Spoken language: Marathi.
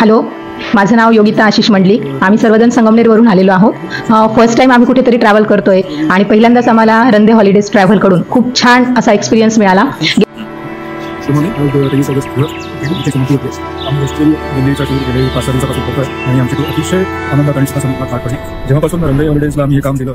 हॅलो, माझं नाव योगिता आशिष मंडली. आम्ही सर्वजण संगमनेरवरून आलेलो आहोत. फर्स्ट टाइम आम्ही कुठेतरी ट्रॅव्हल करतोय आणि पहिल्यांदाच आम्हाला रंदे हॉलिडेज ट्रॅव्हलकडून खूप छान असा एक्सपिरियन्स मिळाला. जेव्हापासून रंदे हॉलिडेजला आम्ही हे काम दिलं